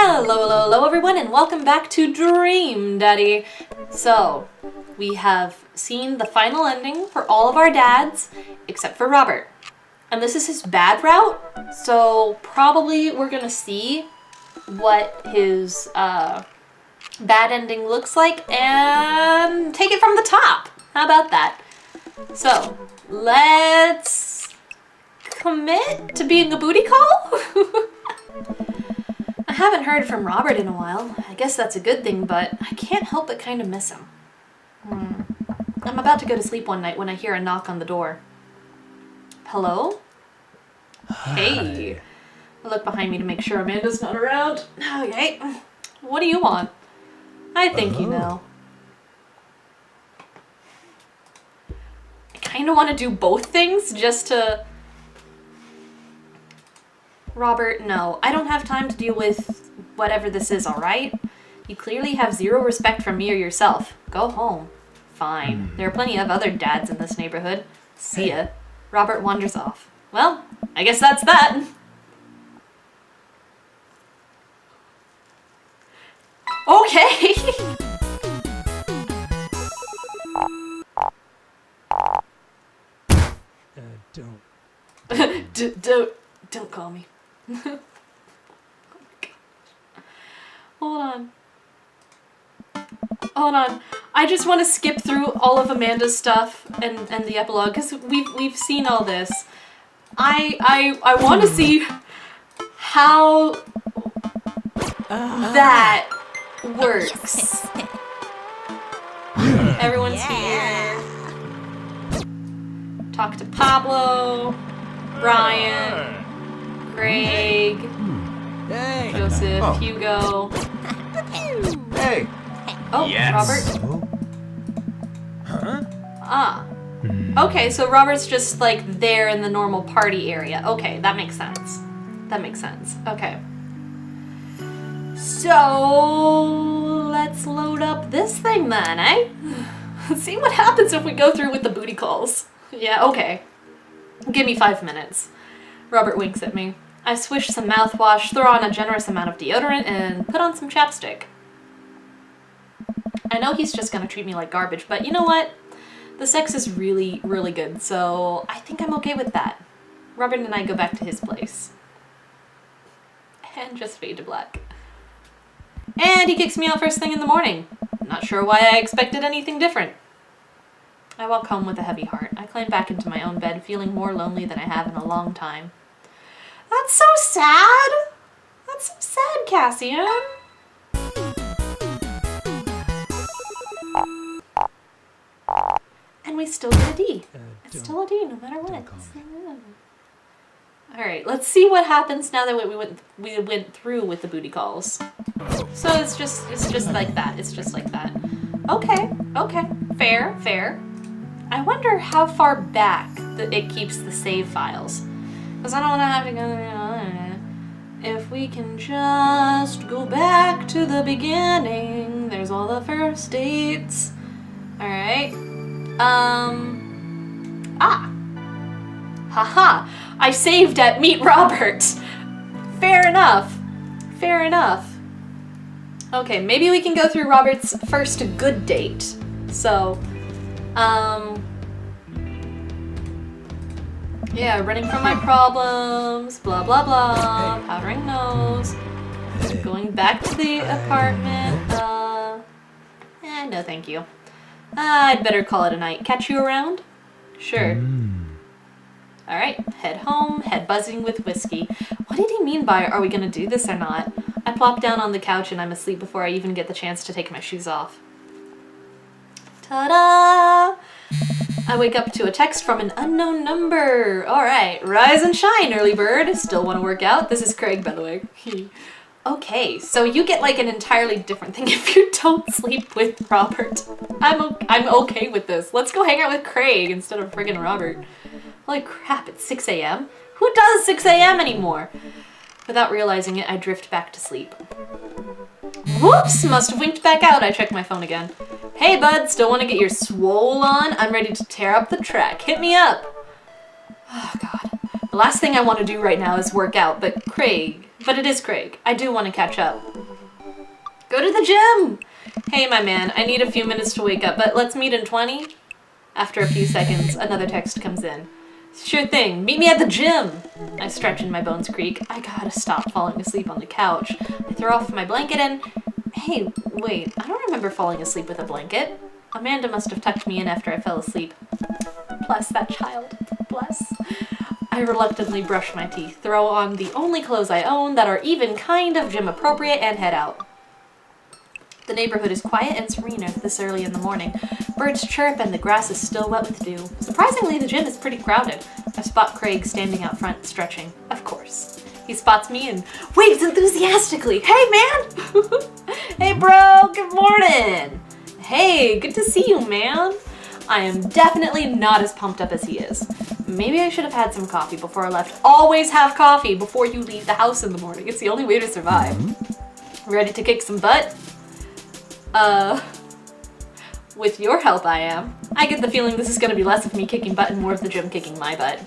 Hello everyone, and welcome back to Dream Daddy. So, we have seen the final ending for all of our dads, except for Robert. And this is his bad route, so probably we're gonna see what his bad ending looks like and take it from the top. How about that? So, let's commit to being a booty call? I haven't heard from Robert in a while. I guess that's a good thing, but I can't help but kind of miss him. I'm about to go to sleep one night when I hear a knock on the door. Hello? Hi. Hey. I look behind me to make sure Amanda's not around. Okay. What do you want? I think you know. I kind of want to do both things just to... Robert, no. I don't have time to deal with whatever this is, alright? You clearly have zero respect for me or yourself. Go home. Fine. There are plenty of other dads in this neighborhood. See ya. Robert wanders off. Well, I guess that's that. Okay. Don't call me. Oh my God. Hold on. I just want to skip through all of Amanda's stuff and the epilogue because we've seen all this. I want to see how that works. Everyone's here. Talk to Pablo, Brian, Craig, Joseph, Hugo. Hey. Oh, Yes. Robert. Huh? Ah. Okay, so Robert's just like there in the normal party area. Okay, that makes sense. That makes sense. Okay. So let's load up this thing then, eh? Let's see what happens if we go through with the booty calls. Yeah, okay. Give me 5 minutes. Robert winks at me. I swish some mouthwash, throw on a generous amount of deodorant, and put on some chapstick. I know he's just gonna treat me like garbage, but you know what? The sex is really, really good, so I think I'm okay with that. Robert and I go back to his place. And just fade to black. And he kicks me out first thing in the morning. Not sure why I expected anything different. I walk home with a heavy heart. I climb back into my own bed, feeling more lonely than I have in a long time. That's so sad! That's so sad, Cassian! And we still get a D. It's still a D no matter what. Alright, let's see what happens now that we went through with the booty calls. So it's just like that. It's just like that. Okay. Fair. I wonder how far back it keeps the save files. Because I don't want to have to go... If we can just go back to the beginning. There's all the first dates. Alright. Haha. I saved at Meet Robert. Fair enough. Okay, maybe we can go through Robert's first good date. So, yeah, running from my problems, blah blah blah, powdering nose, going back to the apartment, no thank you. I'd better call it a night. Catch you around? Sure. Alright, head home, head buzzing with whiskey. What did he mean by, are we gonna do this or not? I plop down on the couch and I'm asleep before I even get the chance to take my shoes off. Ta-da! I wake up to a text from an unknown number. Alright, rise and shine, early bird. Still want to work out? This is Craig, by the way. Okay, so you get like an entirely different thing if you don't sleep with Robert. I'm okay with this. Let's go hang out with Craig instead of friggin' Robert. Holy crap, it's 6 a.m.? Who does 6 a.m. anymore? Without realizing it, I drift back to sleep. Whoops, must have winked back out. I check my phone again. Hey bud, still want to get your swole on? I'm ready to tear up the track. Hit me up. Oh god. The last thing I want to do right now is work out, but it is Craig. I do want to catch up. Go to the gym! Hey, my man, I need a few minutes to wake up, but let's meet in 20? After a few seconds, another text comes in. Sure thing, meet me at the gym! I stretch and my bones creak. I gotta stop falling asleep on the couch. I throw off my blanket and... Hey, wait, I don't remember falling asleep with a blanket. Amanda must have tucked me in after I fell asleep. Bless that child. Bless. I reluctantly brush my teeth, throw on the only clothes I own that are even kind of gym appropriate, and head out. The neighborhood is quiet and serene this early in the morning. Birds chirp and the grass is still wet with dew. Surprisingly, the gym is pretty crowded. I spot Craig standing out front, stretching. Of course. He spots me and waves enthusiastically. Hey, man! Hey, bro, good morning! Hey, good to see you, man! I am definitely not as pumped up as he is. Maybe I should have had some coffee before I left. Always have coffee before you leave the house in the morning. It's the only way to survive. Ready to kick some butt? With your help I am. I get the feeling this is gonna be less of me kicking butt and more of the gym kicking my butt.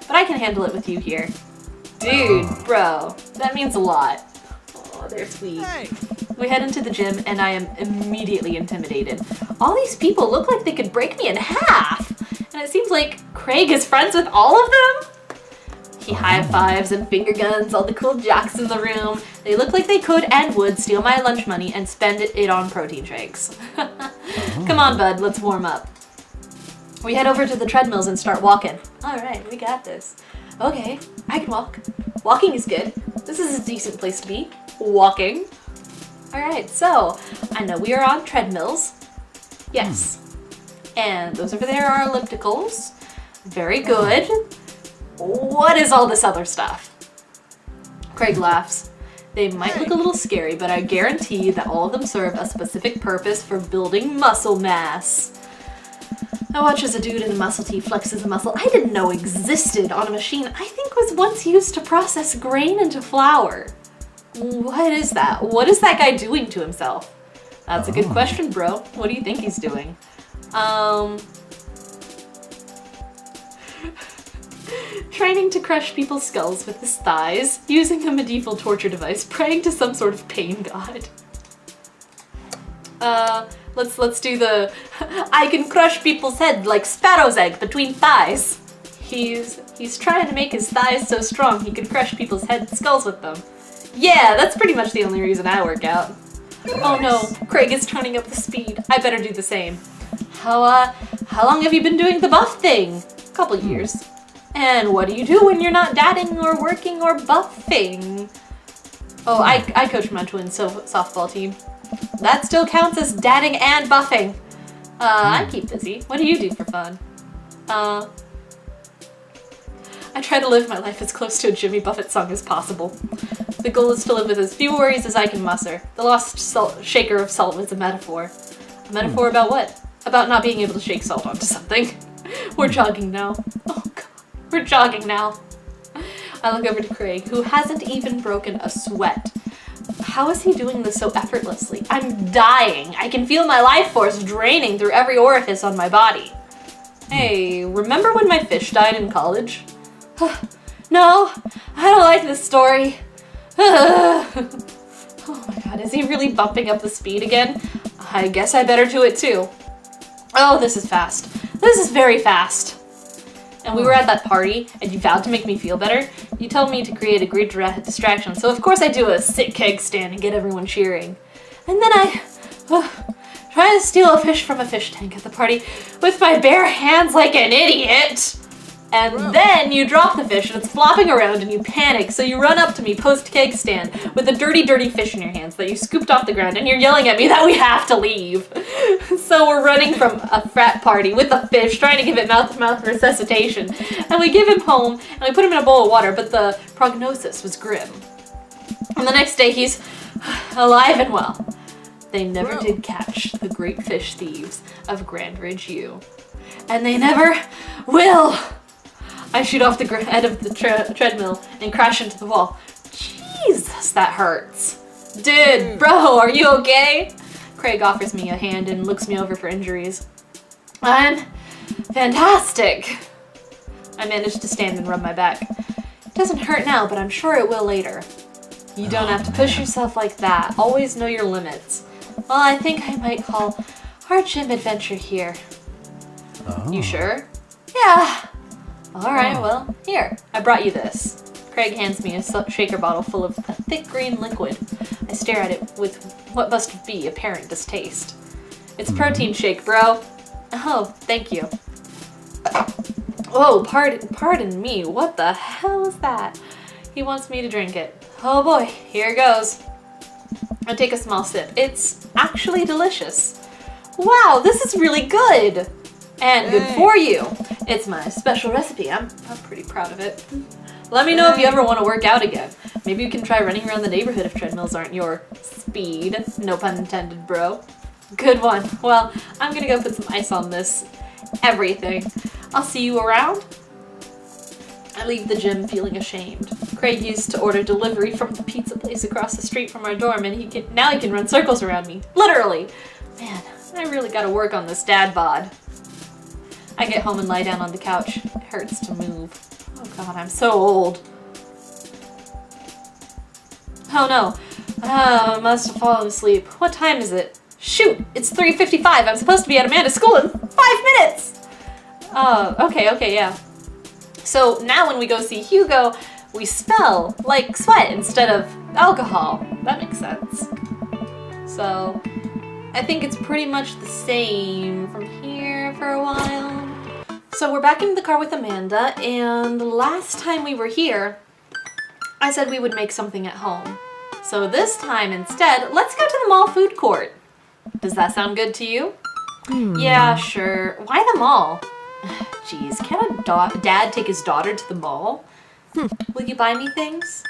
But I can handle it with you here. Dude, bro, that means a lot. Oh, they're sweet. Hey. We head into the gym and I am immediately intimidated. All these people look like they could break me in half. And it seems like Craig is friends with all of them. He high-fives and finger guns all the cool jocks in the room. They look like they could and would steal my lunch money and spend it on protein shakes. Come on, bud, let's warm up. We head over to the treadmills and start walking. All right, we got this. Okay, I can walk. Walking is good. This is a decent place to be. Walking. All right, so I know we are on treadmills. Yes. And those over there are ellipticals. Very good. What is all this other stuff? Craig laughs. They might look a little scary, but I guarantee that all of them serve a specific purpose for building muscle mass. I watch as a dude in a muscle tee flexes a muscle I didn't know existed on a machine I think was once used to process grain into flour. What is that? What is that guy doing to himself? That's a good question, bro. What do you think he's doing? Training to crush people's skulls with his thighs, using a medieval torture device, praying to some sort of pain god. Let's do the I can crush people's head like sparrow's egg between thighs. He's trying to make his thighs so strong he can crush people's head skulls with them. Yeah, that's pretty much the only reason I work out. Oh no, Craig is turning up the speed. I better do the same. How long have you been doing the buff thing? Couple years. And what do you do when you're not dadding or working or buffing? Oh, I coach my twins softball team. That still counts as dadding and buffing. I keep busy. What do you do for fun? I try to live my life as close to a Jimmy Buffett song as possible. The goal is to live with as few worries as I can muster. The lost shaker of salt was a metaphor. A metaphor about what? About not being able to shake salt onto something. We're jogging now. Oh god, we're jogging now. I look over to Craig, who hasn't even broken a sweat. How is he doing this so effortlessly? I'm dying. I can feel my life force draining through every orifice on my body. Hey, remember when my fish died in college? No, I don't like this story. Oh my god, is he really bumping up the speed again? I guess I better do it too. Oh, this is fast. This is very fast. And we were at that party, and you vowed to make me feel better. You told me to create a great distraction, so of course I do a sick keg stand and get everyone cheering. And then I try to steal a fish from a fish tank at the party with my bare hands like an idiot. And then you drop the fish and it's flopping around and you panic, so you run up to me post-keg stand with a dirty, dirty fish in your hands that you scooped off the ground and you're yelling at me that we have to leave. So we're running from a frat party with the fish, trying to give it mouth-to-mouth resuscitation. And we give him home and we put him in a bowl of water, but the prognosis was grim. And the next day he's alive and well. They never did catch the great fish thieves of Grand Ridge U. And they never will. I shoot off the head of the treadmill and crash into the wall. Jesus, that hurts. Dude, bro, are you okay? Craig offers me a hand and looks me over for injuries. I'm fantastic. I managed to stand and rub my back. It doesn't hurt now, but I'm sure it will later. You don't have to push yourself like that. Always know your limits. Well, I think I might call our gym adventure here. Oh. You sure? Yeah. Alright, well, here. I brought you this. Craig hands me a shaker bottle full of a thick green liquid. I stare at it with what must be apparent distaste. It's protein shake, bro. Oh, thank you. Oh, pardon me. What the hell is that? He wants me to drink it. Oh boy, here goes. I take a small sip. It's actually delicious. Wow, this is really good. And good for you. It's my special recipe. I'm pretty proud of it. Let me know if you ever want to work out again. Maybe you can try running around the neighborhood if treadmills aren't your speed. No pun intended, bro. Good one. Well, I'm gonna go put some ice on this everything. I'll see you around. I leave the gym feeling ashamed. Craig used to order delivery from the pizza place across the street from our dorm, and now he can run circles around me. Literally. Man, I really gotta work on this dad bod. I get home and lie down on the couch. It hurts to move. Oh god, I'm so old. Oh no. I must have fallen asleep. What time is it? Shoot, it's 3:55. I'm supposed to be at Amanda's school in 5 minutes! Okay, yeah. So now when we go see Hugo, we smell like sweat instead of alcohol. That makes sense. So I think it's pretty much the same from here for a while. So we're back in the car with Amanda, and the last time we were here, I said we would make something at home. So this time instead, let's go to the mall food court. Does that sound good to you? Yeah, sure. Why the mall? Jeez, can a dad take his daughter to the mall? Will you buy me things?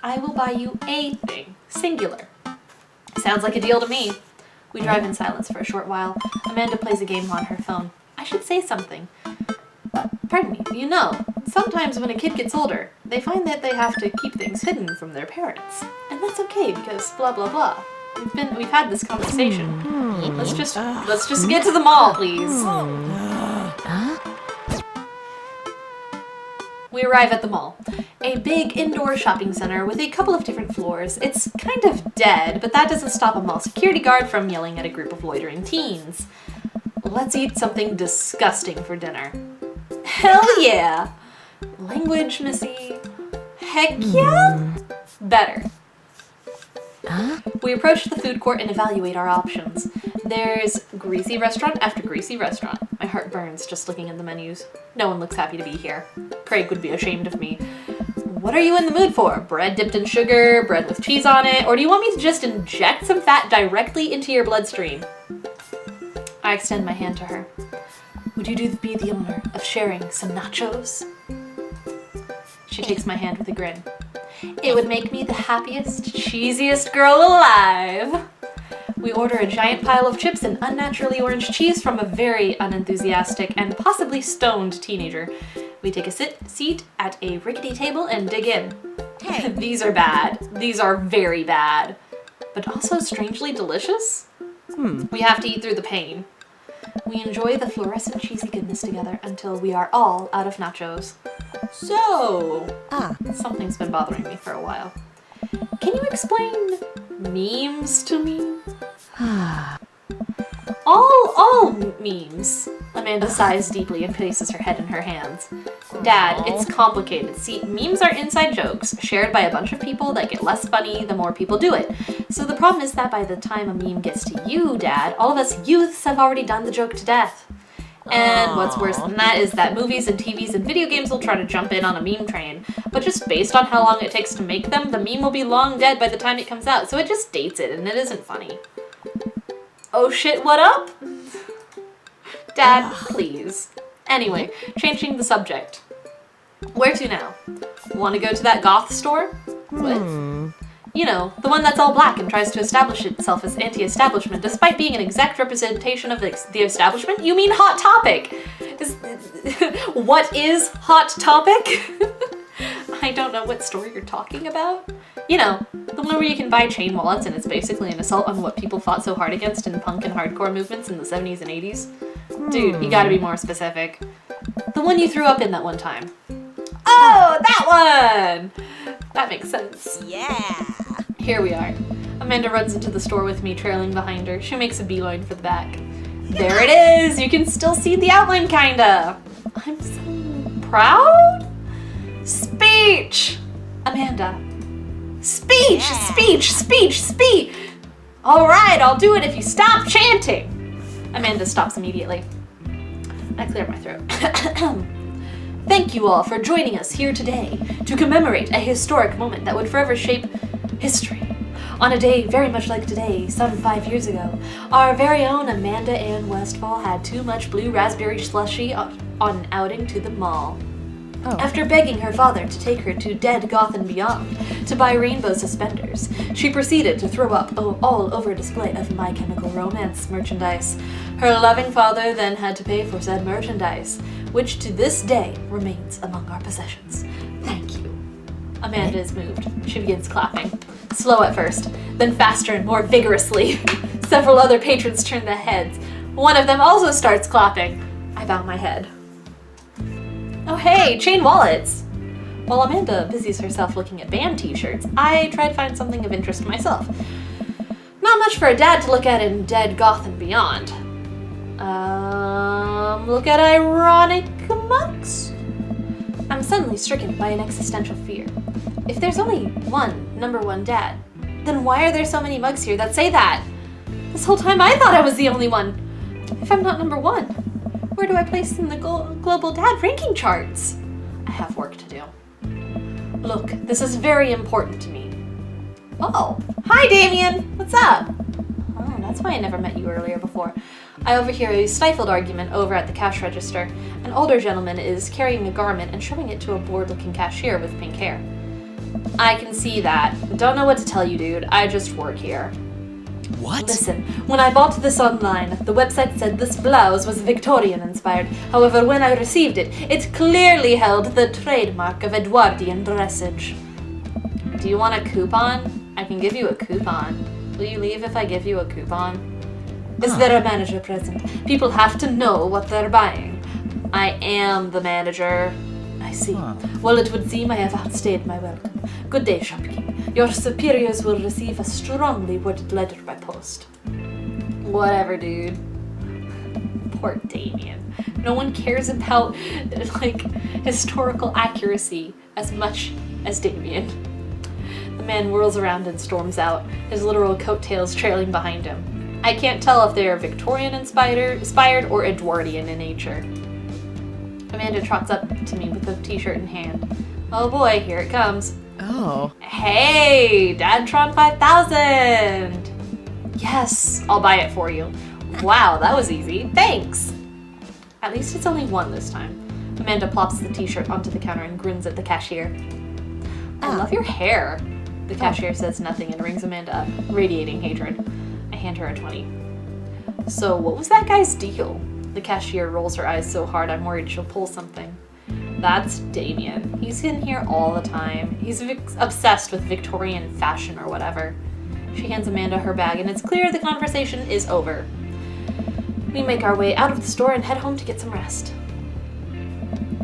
I will buy you a thing. Singular. Sounds like a deal to me. We drive in silence for a short while. Amanda plays a game on her phone. I should say something. Pardon me. You know, sometimes when a kid gets older, they find that they have to keep things hidden from their parents. And that's okay because blah blah blah. We've had this conversation. Let's just get to the mall, please. We arrive at the mall. A big indoor shopping center with a couple of different floors. It's kind of dead, but that doesn't stop a mall security guard from yelling at a group of loitering teens. Let's eat something disgusting for dinner. Hell yeah! Language, Missy? Heck yeah? Better. We approach the food court and evaluate our options. There's greasy restaurant after greasy restaurant. My heart burns just looking at the menus. No one looks happy to be here. Craig would be ashamed of me. What are you in the mood for? Bread dipped in sugar, bread with cheese on it, or do you want me to just inject some fat directly into your bloodstream? I extend my hand to her. Would you be the honor of sharing some nachos? She takes my hand with a grin. It would make me the happiest, cheesiest girl alive. We order a giant pile of chips and unnaturally orange cheese from a very unenthusiastic and possibly stoned teenager. We take a seat at a rickety table and dig in. These are bad. These are very bad. But also strangely delicious. We have to eat through the pain. We enjoy the fluorescent cheesy goodness together until we are all out of nachos. So, something's been bothering me for a while. Can you explain memes to me? All memes. Amanda sighs deeply and places her head in her hands. Dad, it's complicated. See, memes are inside jokes shared by a bunch of people that get less funny the more people do it. So the problem is that by the time a meme gets to you, Dad, all of us youths have already done the joke to death. And what's worse than that is that movies and TVs and video games will try to jump in on a meme train, but just based on how long it takes to make them, the meme will be long dead by the time it comes out, so it just dates it, and it isn't funny. Oh shit, what up? Dad, please. Anyway, changing the subject. Where to now? Want to go to that goth store? What? You know, the one that's all black and tries to establish itself as anti-establishment despite being an exact representation of the establishment? You mean Hot Topic? What is Hot Topic? I don't know what store you're talking about. You know, the one where you can buy chain wallets and it's basically an assault on what people fought so hard against in punk and hardcore movements in the 70s and 80s. Dude, you gotta be more specific. The one you threw up in that one time. Oh, that one! That makes sense. Yeah. Here we are. Amanda runs into the store with me, trailing behind her. She makes a beeline for the back. There it is! You can still see the outline, kinda. I'm so proud? Speech! Amanda. Speech! Speech! Alright, I'll do it if you stop chanting! Amanda stops immediately. I clear my throat. Thank you all for joining us here today to commemorate a historic moment that would forever shape history. On a day very much like today, some 5 years ago, our very own Amanda Ann Westfall had too much blue raspberry slushy on an outing to the mall. Oh. After begging her father to take her to Dead Goth and Beyond to buy rainbow suspenders, she proceeded to throw up all over a display of My Chemical Romance merchandise. Her loving father then had to pay for said merchandise, which to this day remains among our possessions. Thank you. Amanda is moved. She begins clapping. Slow at first, then faster and more vigorously. Several other patrons turn their heads. One of them also starts clapping. I bow my head. Oh hey, chain wallets! While Amanda busies herself looking at band t-shirts, I try to find something of interest myself. Not much for a dad to look at in Dead Goth and Beyond. Look at ironic mugs? I'm suddenly stricken by an existential fear. If there's only one number one dad, then why are there so many mugs here that say that? This whole time I thought I was the only one. If I'm not number one, where do I place in the global dad ranking charts? I have work to do. Look, this is very important to me. Oh, hi Damien! What's up? Oh, that's why I never met you earlier before. I overhear a stifled argument over at the cash register. An older gentleman is carrying a garment and showing it to a bored-looking cashier with pink hair. I can see that. Don't know what to tell you, dude. I just work here. What? Listen, when I bought this online, the website said this blouse was Victorian-inspired. However, when I received it, it clearly held the trademark of Edwardian dressage. Do you want a coupon? I can give you a coupon. Will you leave if I give you a coupon? Is there a manager present? People have to know what they're buying. I am the manager. I see. Well, it would seem I have outstayed my welcome. Good day, shopkeep. Your superiors will receive a strongly worded letter by post. Whatever, dude. Poor Damien. No one cares about, historical accuracy as much as Damien. The man whirls around and storms out, his literal coattails trailing behind him. I can't tell if they are Victorian-inspired or Edwardian in nature. Amanda trots up to me with a t-shirt in hand. Oh boy, here it comes. Oh. Hey, Dadtron 5000! Yes, I'll buy it for you. Wow, that was easy. Thanks! At least it's only one this time. Amanda plops the t-shirt onto the counter and grins at the cashier. I love your hair. The cashier says nothing and rings Amanda up, radiating hatred. I hand her a 20. So what was that guy's deal? The cashier rolls her eyes so hard I'm worried she'll pull something. That's Damien. He's in here all the time. He's obsessed with Victorian fashion or whatever. She hands Amanda her bag and it's clear the conversation is over. We make our way out of the store and head home to get some rest.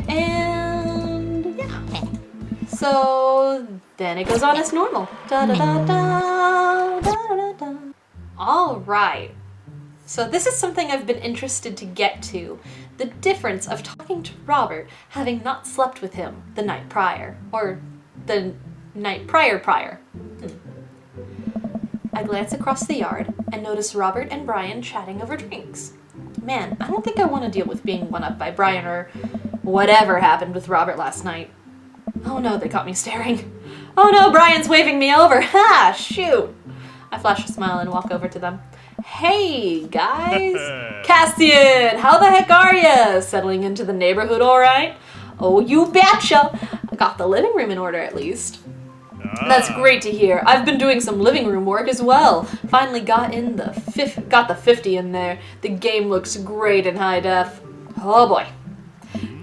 And yeah. So then it goes on as normal. Da da da da da da da. All right. So this is something I've been interested to get to. The difference of talking to Robert, having not slept with him the night prior. Or the night prior. I glance across the yard and notice Robert and Brian chatting over drinks. Man, I don't think I want to deal with being one up by Brian or whatever happened with Robert last night. Oh no, they caught me staring. Oh no, Brian's waving me over. Ha, shoot. I flash a smile and walk over to them. Hey, guys! Cassian, how the heck are ya? Settling into the neighborhood all right? Oh, you betcha! I got the living room in order at least. That's great to hear. I've been doing some living room work as well. Finally got the 50 in there. The game looks great in high def. Oh boy.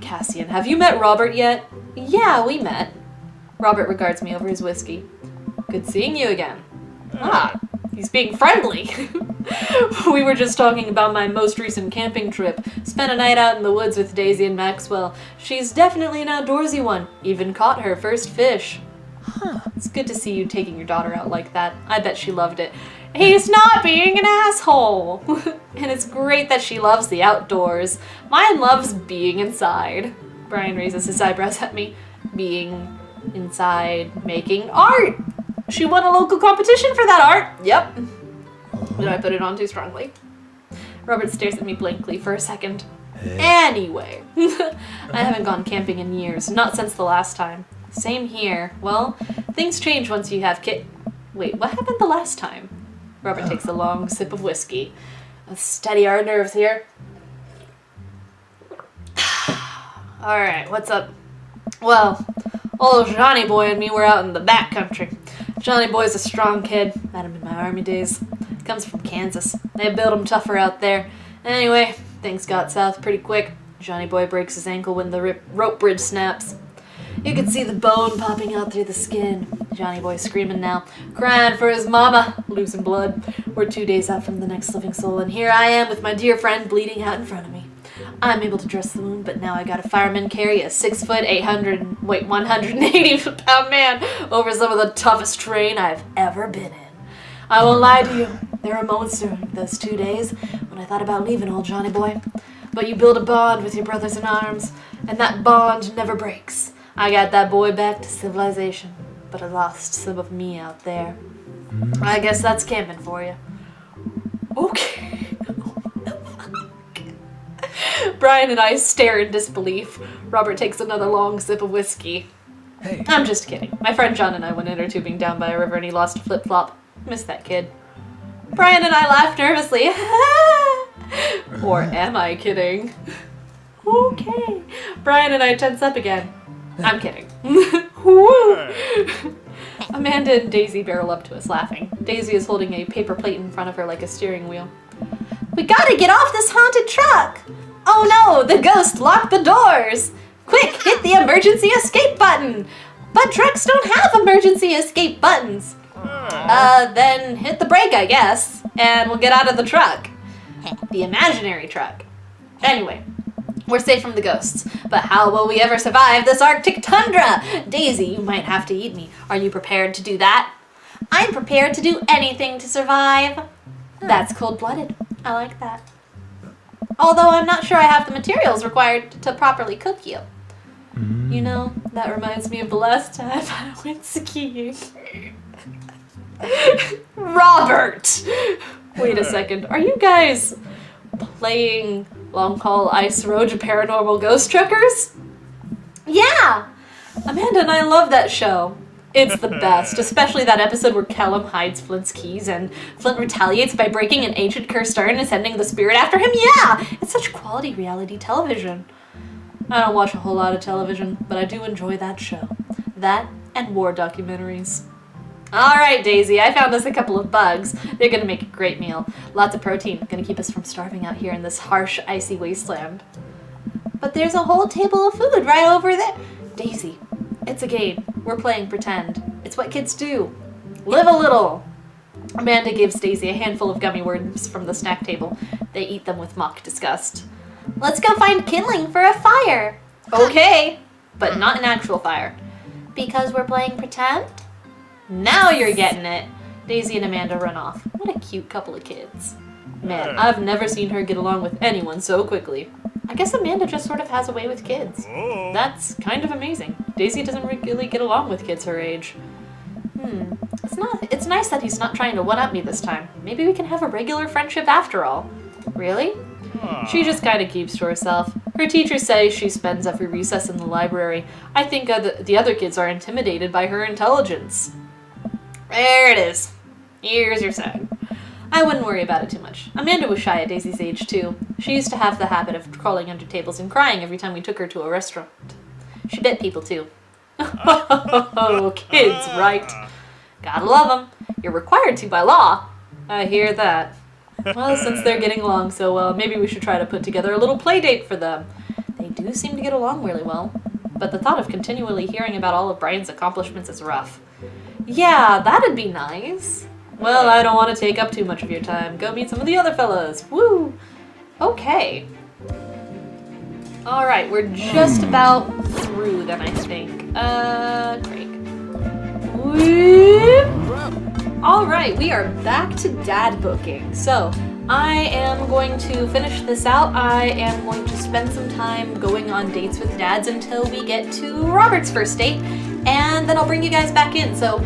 Cassian, have you met Robert yet? Yeah, we met. Robert regards me over his whiskey. Good seeing you again. Ah, he's being friendly. We were just talking about my most recent camping trip. Spent a night out in the woods with Daisy and Maxwell. She's definitely an outdoorsy one. Even caught her first fish. It's good to see you taking your daughter out like that. I bet she loved it. He's not being an asshole! And it's great that she loves the outdoors. Mine loves being inside. Brian raises his eyebrows at me. Being inside, making art! She won a local competition for that art! Yep. Did I put it on too strongly? Robert stares at me blankly for a second. Anyway, I haven't gone camping in years, not since the last time. Same here. Well, things change once you have Wait, what happened the last time? Robert takes a long sip of whiskey. Let's steady our nerves here. Alright, what's up? Well, old Johnny Boy and me were out in the back country. Johnny Boy's a strong kid. Met him in my army days. Comes from Kansas. They build him tougher out there. Anyway, things got south pretty quick. Johnny Boy breaks his ankle when the rope bridge snaps. You can see the bone popping out through the skin. Johnny Boy screaming now, crying for his mama, losing blood. We're 2 days out from the next living soul, and here I am with my dear friend bleeding out in front of me. I'm able to dress the wound, but now I got a fireman carry a 180-pound man over some of the toughest terrain I've ever been in. I won't lie to you, there were moments during those 2 days when I thought about leaving old Johnny Boy. But you build a bond with your brothers in arms, and that bond never breaks. I got that boy back to civilization, but I lost some of me out there. I guess that's camping for you. Okay. Brian and I stare in disbelief. Robert takes another long sip of whiskey. Hey. I'm just kidding. My friend John and I went inner tubing down by a river and he lost a flip-flop. Miss that kid. Brian and I laughed nervously. Or am I kidding? Okay. Brian and I tense up again. I'm kidding. Amanda and Daisy barrel up to us laughing. Daisy is holding a paper plate in front of her like a steering wheel. We gotta get off this haunted truck! Oh no, the ghost locked the doors! Quick, hit the emergency escape button! But trucks don't have emergency escape buttons. Then hit the brake, I guess, and we'll get out of the truck. The imaginary truck. Anyway, we're safe from the ghosts, but how will we ever survive this Arctic tundra? Daisy, you might have to eat me. Are you prepared to do that? I'm prepared to do anything to survive. That's cold-blooded. I like that. Although I'm not sure I have the materials required to properly cook you. You know, that reminds me of the last time I went skiing. Robert! Wait a second. Are you guys playing Long Haul Ice Road to Paranormal Ghost Truckers? Yeah! Amanda and I love that show. It's the best, especially that episode where Callum hides Flint's keys and Flint retaliates by breaking an ancient cursed urn and sending the spirit after him. Yeah! It's such quality reality television. I don't watch a whole lot of television, but I do enjoy that show. That and war documentaries. Alright, Daisy, I found us a couple of bugs. They're gonna make a great meal. Lots of protein, gonna keep us from starving out here in this harsh, icy wasteland. But there's a whole table of food right over there. Daisy, it's a game. We're playing pretend. It's what kids do. Live a little. Amanda gives Daisy a handful of gummy worms from the snack table. They eat them with mock disgust. Let's go find kindling for a fire. Okay, but not an actual fire. Because we're playing pretend? Now you're getting it. Daisy and Amanda run off. What a cute couple of kids. Man, I've never seen her get along with anyone so quickly. I guess Amanda just sort of has a way with kids. That's kind of amazing. Daisy doesn't really get along with kids her age. It's nice that he's not trying to one-up me this time. Maybe we can have a regular friendship after all. Really? She just kind of keeps to herself. Her teachers say she spends every recess in the library. I think the other kids are intimidated by her intelligence. There it is. Here's your sign. I wouldn't worry about it too much. Amanda was shy at Daisy's age, too. She used to have the habit of crawling under tables and crying every time we took her to a restaurant. She bit people, too. Oh, kids, right? Gotta love them. You're required to by law. I hear that. Well, since they're getting along so well, maybe we should try to put together a little play date for them. They do seem to get along really well. But the thought of continually hearing about all of Brian's accomplishments is rough. Yeah, that'd be nice. Well, I don't want to take up too much of your time. Go meet some of the other fellas. Woo! Okay. Alright, we're just about through then, I think. Craig. Alright, we are back to dad booking. So, I am going to finish this out. I am going to spend some time going on dates with dads until we get to Robert's first date, and then I'll bring you guys back in. So,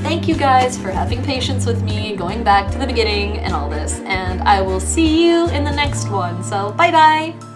thank you guys for having patience with me, going back to the beginning and all this, and I will see you in the next one. So, bye-bye!